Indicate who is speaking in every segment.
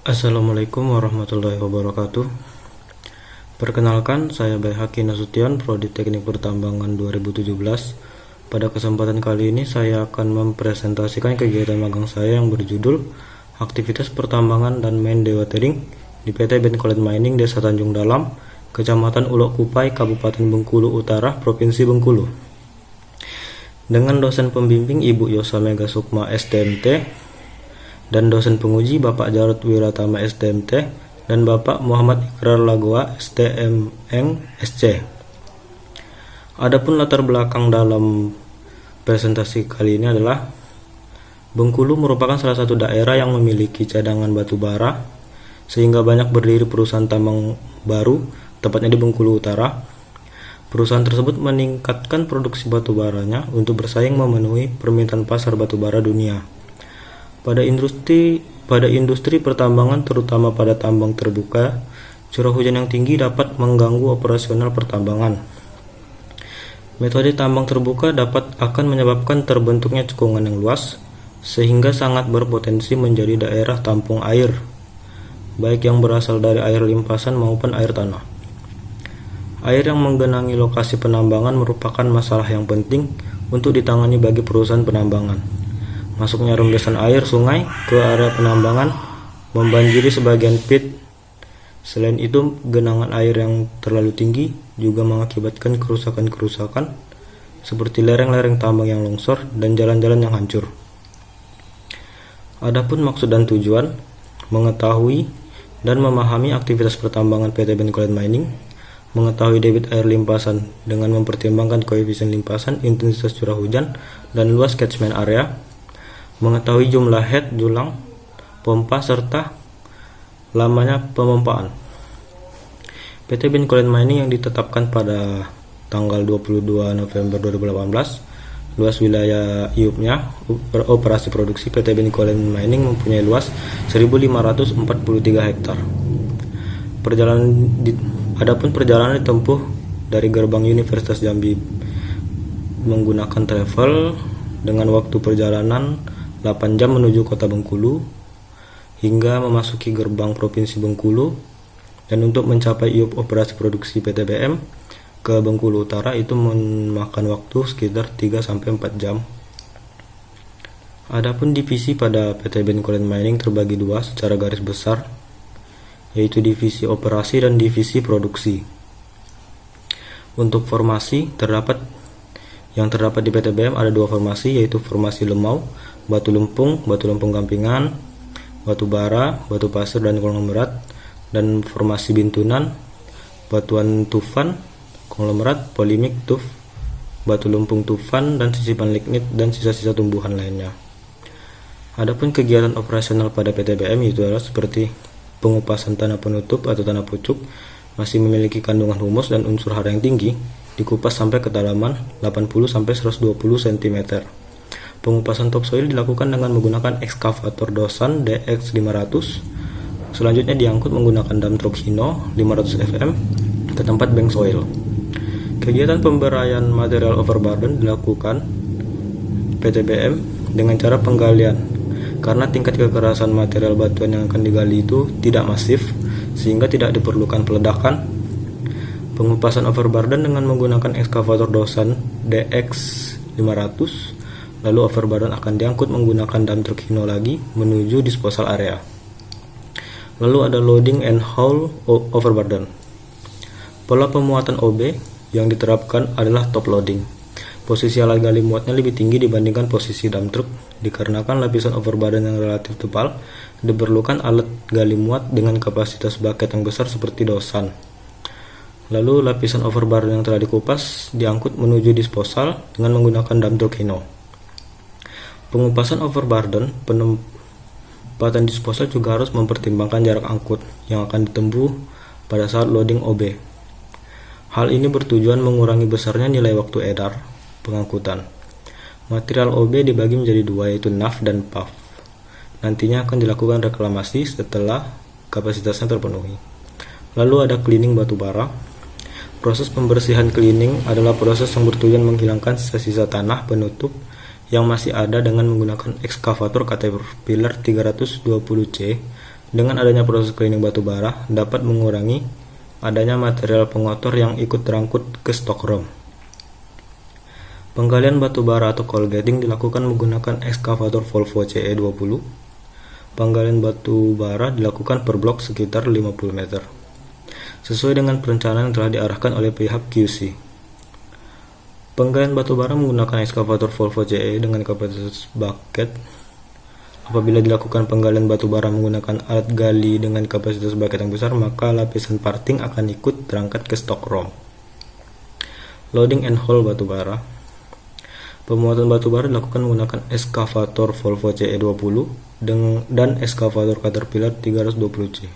Speaker 1: Assalamualaikum warahmatullahi wabarakatuh. Perkenalkan, saya Baihaki Nasution, Prodi Teknik Pertambangan 2017. Pada kesempatan kali ini saya akan mempresentasikan kegiatan magang saya yang berjudul Aktivitas Pertambangan dan Main Dewatering di PT Benkolet Mining Desa Tanjung Dalam, Kecamatan Ulok Kupai, Kabupaten Bengkulu Utara, Provinsi Bengkulu. Dengan dosen pembimbing Ibu Yosa Mega Sukma STMT dan dosen penguji Bapak Jarod Wiratama STMT dan Bapak Muhammad Ikrar Lagoa STMN SC. Adapun latar belakang dalam presentasi kali ini adalah Bengkulu merupakan salah satu daerah yang memiliki cadangan batu bara sehingga banyak berdiri perusahaan tambang baru, tepatnya di Bengkulu Utara. Perusahaan tersebut meningkatkan produksi batu baranya untuk bersaing memenuhi permintaan pasar batu bara dunia. Pada industri pertambangan, terutama pada tambang terbuka, curah hujan yang tinggi dapat mengganggu operasional pertambangan. Metode tambang terbuka akan menyebabkan terbentuknya cekungan yang luas, sehingga sangat berpotensi menjadi daerah tampung air, baik yang berasal dari air limpasan maupun air tanah. Air yang menggenangi lokasi penambangan merupakan masalah yang penting untuk ditangani bagi perusahaan penambangan. Masuknya rembesan air sungai ke area penambangan membanjiri sebagian pit. Selain itu, genangan air yang terlalu tinggi juga mengakibatkan kerusakan-kerusakan seperti lereng-lereng tambang yang longsor dan jalan-jalan yang hancur. Adapun maksud dan tujuan, mengetahui dan memahami aktivitas pertambangan PT Benkolet Mining, mengetahui debit air limpasan dengan mempertimbangkan koefisien limpasan, intensitas curah hujan, dan luas catchment area, mengetahui jumlah head, julang, pompa, serta lamanya pemompaan. PT Benkolet Mining yang ditetapkan pada tanggal 22 November 2018, luas wilayah IUP-nya operasi produksi PT Benkolet Mining mempunyai luas 1.543 hektar. Adapun perjalanan ditempuh dari gerbang Universitas Jambi menggunakan travel dengan waktu perjalanan 8 jam menuju kota Bengkulu hingga memasuki gerbang Provinsi Bengkulu, dan untuk mencapai IUP operasi produksi PT BM ke Bengkulu Utara itu memakan waktu sekitar 3-4 jam. Adapun divisi pada PT Benkolet Mining terbagi dua secara garis besar, yaitu divisi operasi dan divisi produksi. Untuk formasi yang terdapat di PT BM ada dua formasi, yaitu formasi lemau, batu lempung gampingan, batu bara, batu pasir dan konglomerat, dan formasi bintunan, batuan tufan, konglomerat, polimik, tuf, batu lempung tufan, dan sisipan lignit dan sisa-sisa tumbuhan lainnya. Adapun kegiatan operasional pada PT BM itu adalah seperti pengupasan tanah penutup atau tanah pucuk masih memiliki kandungan humus dan unsur hara yang tinggi, dikupas sampai kedalaman 80-120 cm. Pengupasan topsoil dilakukan dengan menggunakan ekskavator Dosan DX500. Selanjutnya diangkut menggunakan dump truck Hino 500 FM ke tempat bank soil. Kegiatan pemberaian material overburden dilakukan PT BM dengan cara penggalian, karena tingkat kekerasan material batuan yang akan digali itu tidak masif sehingga tidak diperlukan peledakan. Pengupasan overburden dengan menggunakan ekskavator Dosan DX500. Lalu overburden akan diangkut menggunakan dump truck Hino lagi menuju disposal area. Lalu ada loading and haul overburden. Pola pemuatan OB yang diterapkan adalah top loading. Posisi alat gali muatnya lebih tinggi dibandingkan posisi dump truck, dikarenakan lapisan overburden yang relatif tebal diperlukan alat gali muat dengan kapasitas bucket yang besar seperti Dosan. Lalu lapisan overburden yang telah dikupas diangkut menuju disposal dengan menggunakan dump truck Hino. Pengupasan overburden, penempatan disposal juga harus mempertimbangkan jarak angkut yang akan ditempuh pada saat loading OB. Hal ini bertujuan mengurangi besarnya nilai waktu edar pengangkutan. Material OB dibagi menjadi dua, yaitu NAF dan PAF. Nantinya akan dilakukan reklamasi setelah kapasitasnya terpenuhi. Lalu ada cleaning batu bara. Proses pembersihan cleaning adalah proses yang bertujuan menghilangkan sisa-sisa tanah penutup yang masih ada dengan menggunakan ekskavator Caterpillar 320C Dengan adanya proses cleaning batu bara dapat mengurangi adanya material pengotor yang ikut terangkut ke stok ROM. Penggalian batu bara atau coal getting dilakukan menggunakan ekskavator Volvo CE20. Penggalian batu bara dilakukan per blok sekitar 50 meter, sesuai dengan perencanaan yang telah diarahkan oleh pihak QC. Penggalian batu bara menggunakan ekskavator Volvo CE dengan kapasitas bucket. Apabila dilakukan penggalian batu bara menggunakan alat gali dengan kapasitas bucket yang besar, maka lapisan parting akan ikut terangkat ke stok ROM. Loading and haul batu bara. Pemuatan batu bara dilakukan menggunakan ekskavator Volvo CE20 dan ekskavator Caterpillar 320C.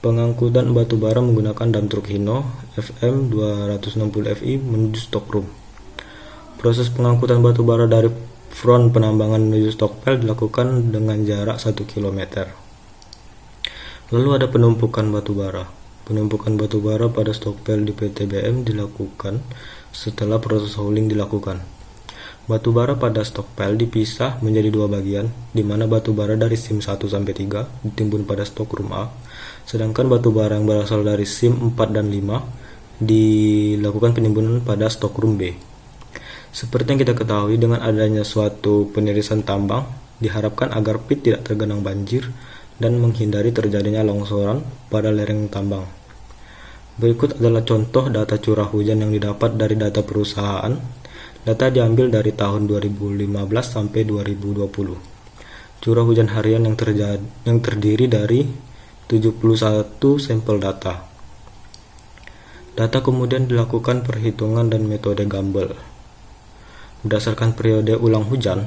Speaker 1: Pengangkutan batu bara menggunakan dump truck Hino FM 260 FI menuju stok room. Proses pengangkutan batu bara dari front penambangan menuju stockpile dilakukan dengan jarak 1 km. Lalu ada penumpukan batu bara. Penumpukan batu bara pada stockpile di PTBM dilakukan setelah proses hauling dilakukan. Batu bara pada stockpile dipisah menjadi dua bagian, di mana batu bara dari SIM 1 sampai 3 ditimbun pada stok room A, sedangkan batu bara yang berasal dari SIM 4 dan 5 dilakukan penimbunan pada stok room B. Seperti yang kita ketahui, dengan adanya suatu penirisan tambang, diharapkan agar pit tidak tergenang banjir dan menghindari terjadinya longsoran pada lereng tambang. Berikut adalah contoh data curah hujan yang didapat dari data perusahaan. Data diambil dari tahun 2015 sampai 2020. Curah hujan harian yang terdiri dari 71 sampel data. Data kemudian dilakukan perhitungan dan metode Gumbel. Berdasarkan periode ulang hujan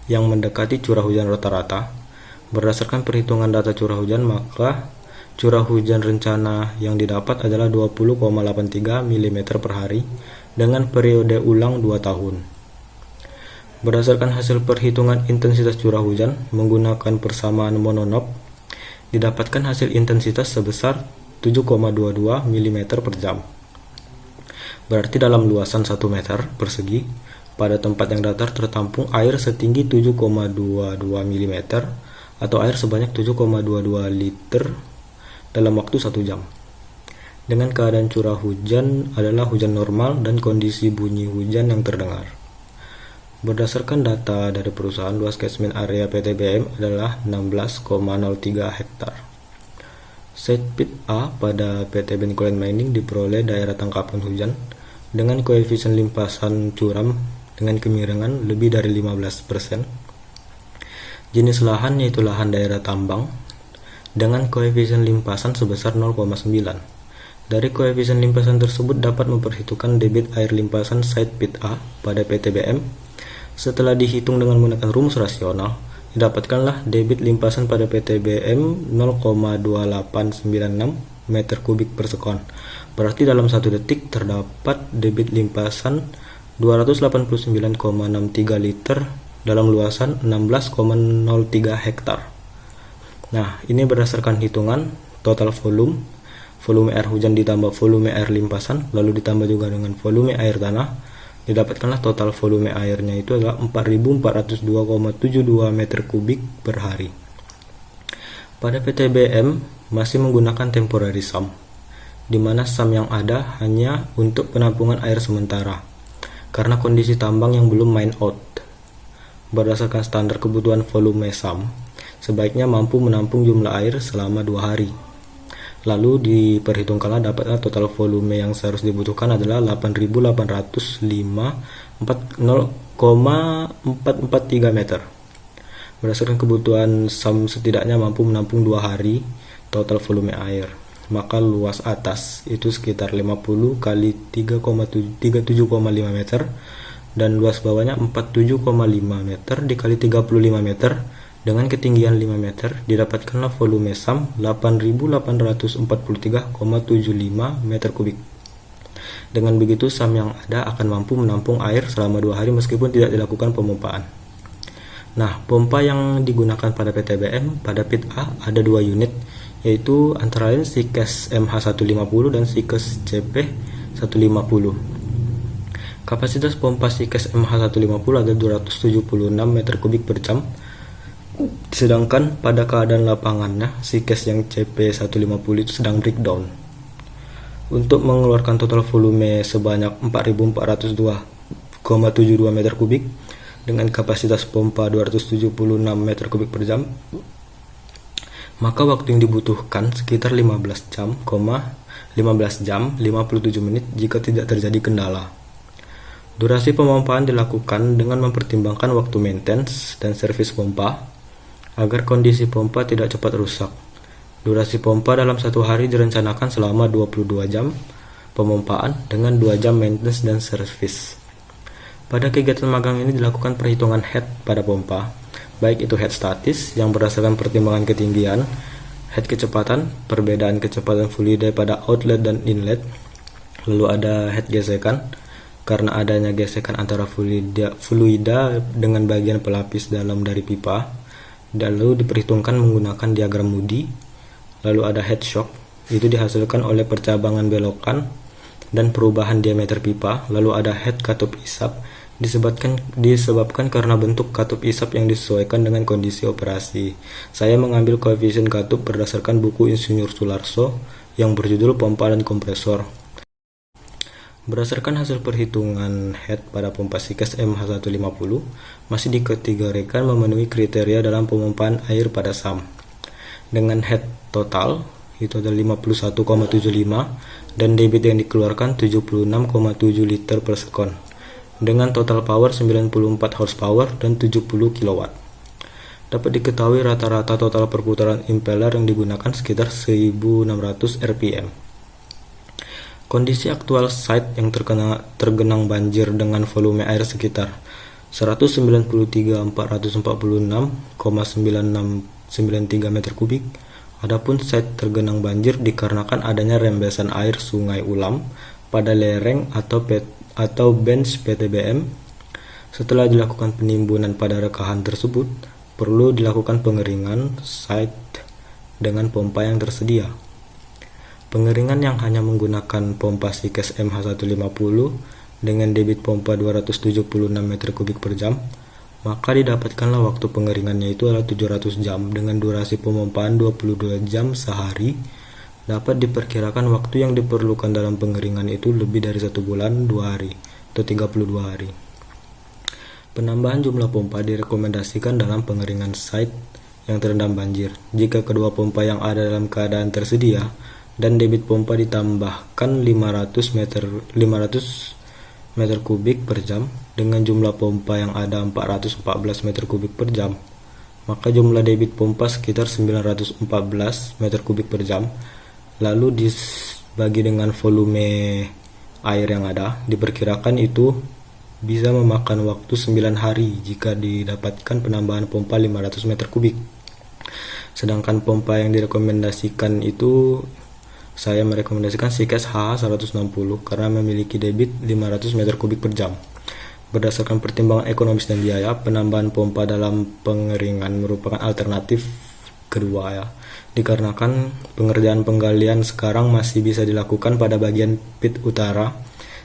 Speaker 1: yang mendekati curah hujan rata-rata, berdasarkan perhitungan data curah hujan, maka curah hujan rencana yang didapat adalah 20,83 mm per hari dengan periode ulang 2 tahun. Berdasarkan hasil perhitungan intensitas curah hujan menggunakan persamaan mononop, didapatkan hasil intensitas sebesar 7,22 mm per jam. Berarti dalam luasan 1 meter persegi, pada tempat yang datar tertampung air setinggi 7,22 mm atau air sebanyak 7,22 liter dalam waktu 1 jam. Dengan keadaan curah hujan adalah hujan normal dan kondisi bunyi hujan yang terdengar. Berdasarkan data dari perusahaan, luas catchment area PTBM adalah 16,03 hektar. Site pit A pada PT Benkolen Mining diperoleh daerah tangkapan hujan dengan koefisien limpasan curam dengan kemiringan lebih dari 15%. Jenis lahan yaitu lahan daerah tambang dengan koefisien limpasan sebesar 0,9. Dari koefisien limpasan tersebut dapat memperhitungkan debit air limpasan site pit A pada PTBM. Setelah dihitung dengan menggunakan rumus rasional, didapatkanlah debit limpasan pada PTBM 0,2896 meter kubik per sekon. Berarti dalam 1 detik terdapat debit limpasan 289,63 liter dalam luasan 16,03 hektar. Nah, ini berdasarkan hitungan total volume air hujan ditambah volume air limpasan, lalu ditambah juga dengan volume air tanah, didapatkanlah total volume airnya itu adalah 4.402,72 meter kubik per hari. Pada PTBM masih menggunakan temporary sump, di mana sump yang ada hanya untuk penampungan air sementara, karena kondisi tambang yang belum mine out. Berdasarkan standar kebutuhan volume sump, sebaiknya mampu menampung jumlah air selama 2 hari. Lalu diperhitungkanlah dapatnya total volume yang seharusnya dibutuhkan adalah 8.805,443 meter. Berdasarkan kebutuhan sump setidaknya mampu menampung 2 hari total volume air. Maka luas atas itu sekitar 50 kali 37,5 meter dan luas bawahnya 47,5 meter dikali 35 meter dengan ketinggian 5 meter, didapatkanlah volume sump 8.843,75 meter kubik. Dengan begitu sump yang ada akan mampu menampung air selama 2 hari meskipun tidak dilakukan pemompaan. Nah, pompa yang digunakan pada PTBM pada pit A ada 2 unit, yaitu antara lain Sikes MH150 dan Sikes CP150. Kapasitas pompa Sikes MH150 ada 276 meter kubik per jam. Sedangkan pada keadaan lapangannya, si case yang CP150 itu sedang breakdown. Untuk mengeluarkan total volume sebanyak 4.402,72 meter kubik dengan kapasitas pompa 276 meter kubik per jam, maka waktu yang dibutuhkan sekitar 15 jam 57 menit jika tidak terjadi kendala. Durasi pemompaan dilakukan dengan mempertimbangkan waktu maintenance dan servis pompa agar kondisi pompa tidak cepat rusak. Durasi pompa dalam satu hari direncanakan selama 22 jam pemompaan dengan 2 jam maintenance dan servis. Pada kegiatan magang ini dilakukan perhitungan head pada pompa, baik itu head statis yang berdasarkan pertimbangan ketinggian, head kecepatan, perbedaan kecepatan fluida pada outlet dan inlet, lalu ada head gesekan, karena adanya gesekan antara fluida dengan bagian pelapis dalam dari pipa, lalu diperhitungkan menggunakan diagram Moody. Lalu ada head shock, itu dihasilkan oleh percabangan belokan dan perubahan diameter pipa. Lalu ada head katup isap, disebabkan karena bentuk katup isap yang disesuaikan dengan kondisi operasi. Saya mengambil koefisien katup berdasarkan buku Insinyur Sularso yang berjudul Pompa dan Kompresor. Berdasarkan hasil perhitungan head pada pompa Sikes MH150, masih dikategorikan memenuhi kriteria dalam pemompaan air pada SAM. Dengan head total, itu ada 51,75 dan debit yang dikeluarkan 76,7 liter per sekon. Dengan total power 94 horsepower dan 70 kW. Dapat diketahui rata-rata total perputaran impeller yang digunakan sekitar 1600 rpm. Kondisi aktual site yang tergenang banjir dengan volume air sekitar 193.446,9693 meter kubik. Adapun site tergenang banjir dikarenakan adanya rembesan air Sungai Ulam pada lereng atau bench PTBM. Setelah dilakukan penimbunan pada rekahan tersebut, perlu dilakukan pengeringan site dengan pompa yang tersedia. Pengeringan yang hanya menggunakan pompa Sikes MH150 dengan debit pompa 276 meter kubik per jam, maka didapatkanlah waktu pengeringannya itu adalah 700 jam dengan durasi pemompaan 22 jam sehari. Dapat diperkirakan waktu yang diperlukan dalam pengeringan itu lebih dari 1 bulan 2 hari atau 32 hari. Penambahan jumlah pompa direkomendasikan dalam pengeringan site yang terendam banjir. Jika kedua pompa yang ada dalam keadaan tersedia dan debit pompa ditambahkan 500 meter kubik per jam dengan jumlah pompa yang ada 414 meter kubik per jam, maka jumlah debit pompa sekitar 914 meter kubik per jam. Lalu dibagi dengan volume air yang ada, diperkirakan itu bisa memakan waktu 9 hari jika didapatkan penambahan pompa 500 meter kubik. Sedangkan pompa yang direkomendasikan itu, saya merekomendasikan Sikes HH160 karena memiliki debit 500 meter kubik per jam. Berdasarkan pertimbangan ekonomis dan biaya, penambahan pompa dalam pengeringan merupakan alternatif kedua ya. Dikarenakan pengerjaan penggalian sekarang masih bisa dilakukan pada bagian pit utara,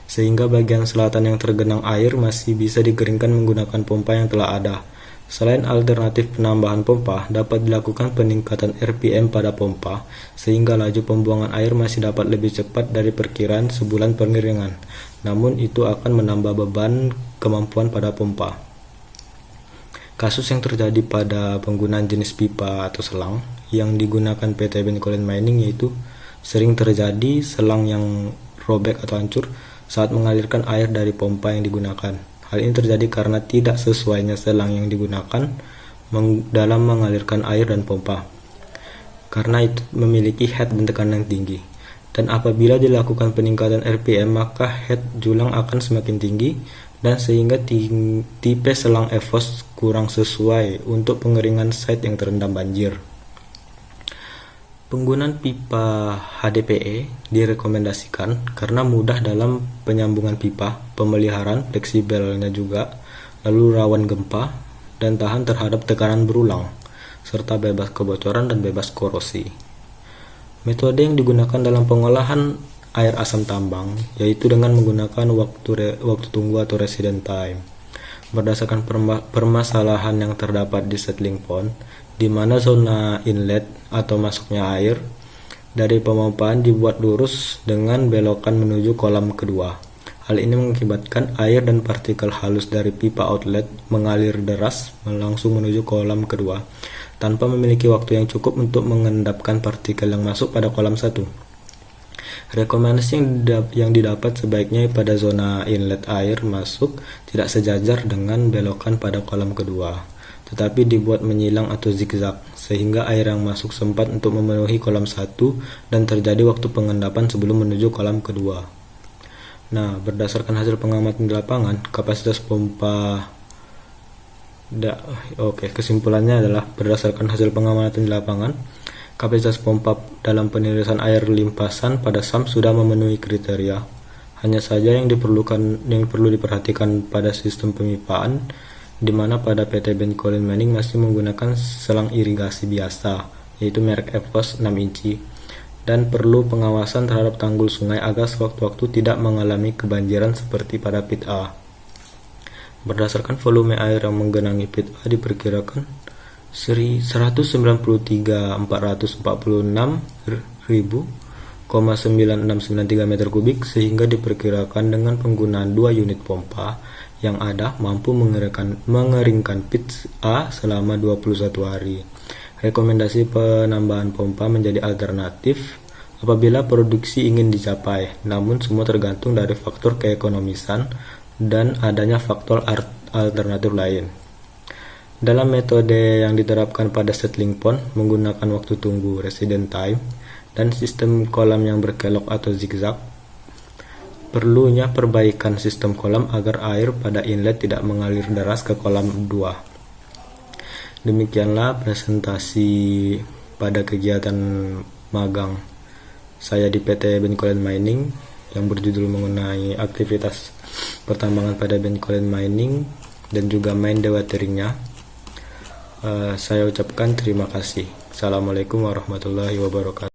Speaker 1: sehingga bagian selatan yang tergenang air masih bisa dikeringkan menggunakan pompa yang telah ada. Selain alternatif penambahan pompa, dapat dilakukan peningkatan RPM pada pompa, sehingga laju pembuangan air masih dapat lebih cepat dari perkiraan sebulan pengeringan. Namun itu akan menambah beban kemampuan pada pompa. Kasus yang terjadi pada penggunaan jenis pipa atau selang yang digunakan PT Ben Colin Mining yaitu sering terjadi selang yang robek atau hancur saat mengalirkan air dari pompa yang digunakan. Hal ini terjadi karena tidak sesuainya selang yang digunakan dalam mengalirkan air dan pompa, karena itu memiliki head dan tekanan yang tinggi. Dan apabila dilakukan peningkatan RPM, maka head julang akan semakin tinggi dan sehingga tipe selang EVOS kurang sesuai untuk pengeringan site yang terendam banjir. Penggunaan pipa HDPE direkomendasikan karena mudah dalam penyambungan pipa, pemeliharaan fleksibelnya juga, lalu rawan gempa dan tahan terhadap tekanan berulang, serta bebas kebocoran dan bebas korosi. Metode yang digunakan dalam pengolahan air asam tambang yaitu dengan menggunakan waktu tunggu atau resident time. berdasarkan permasalahan yang terdapat di settling pond, di mana zona inlet atau masuknya air dari pemompaan dibuat lurus dengan belokan menuju kolam kedua. Hal ini mengakibatkan air dan partikel halus dari pipa outlet mengalir deras langsung menuju kolam kedua, tanpa memiliki waktu yang cukup untuk mengendapkan partikel yang masuk pada kolam 1. Rekomendasi yang didapat sebaiknya pada zona inlet air masuk tidak sejajar dengan belokan pada kolam kedua, tetapi dibuat menyilang atau zigzag, sehingga air yang masuk sempat untuk memenuhi kolam 1 dan terjadi waktu pengendapan sebelum menuju kolam kedua. Nah, berdasarkan hasil pengamatan di lapangan, kapasitas pompa kesimpulannya adalah berdasarkan hasil pengamatan di lapangan, kapasitas pompa dalam penirisan air limpasan pada SAM sudah memenuhi kriteria. Hanya saja yang perlu diperhatikan pada sistem pemipaan, di mana pada PT Ben Colin Mining masih menggunakan selang irigasi biasa, yaitu merek EVOS 6 inci, dan perlu pengawasan terhadap tanggul sungai agar sewaktu-waktu tidak mengalami kebanjiran seperti pada pit A. Berdasarkan volume air yang menggenangi pit A diperkirakan 193.446.993 meter kubik, sehingga diperkirakan dengan penggunaan 2 unit pompa yang ada mampu mengeringkan pit A selama 21 hari. Rekomendasi penambahan pompa menjadi alternatif apabila produksi ingin dicapai, namun semua tergantung dari faktor keekonomisan dan adanya faktor alternatif lain. Dalam metode yang diterapkan pada settling pond menggunakan waktu tunggu resident time dan sistem kolam yang berkelok atau zigzag, perlunya perbaikan sistem kolam agar air pada inlet tidak mengalir deras ke kolam 2. Demikianlah presentasi pada kegiatan magang saya di PT Ben Colin Mining yang berjudul mengenai aktivitas pertambangan pada Ben Colin Mining dan juga main dewateringnya. Saya ucapkan terima kasih. Assalamualaikum warahmatullahi wabarakatuh.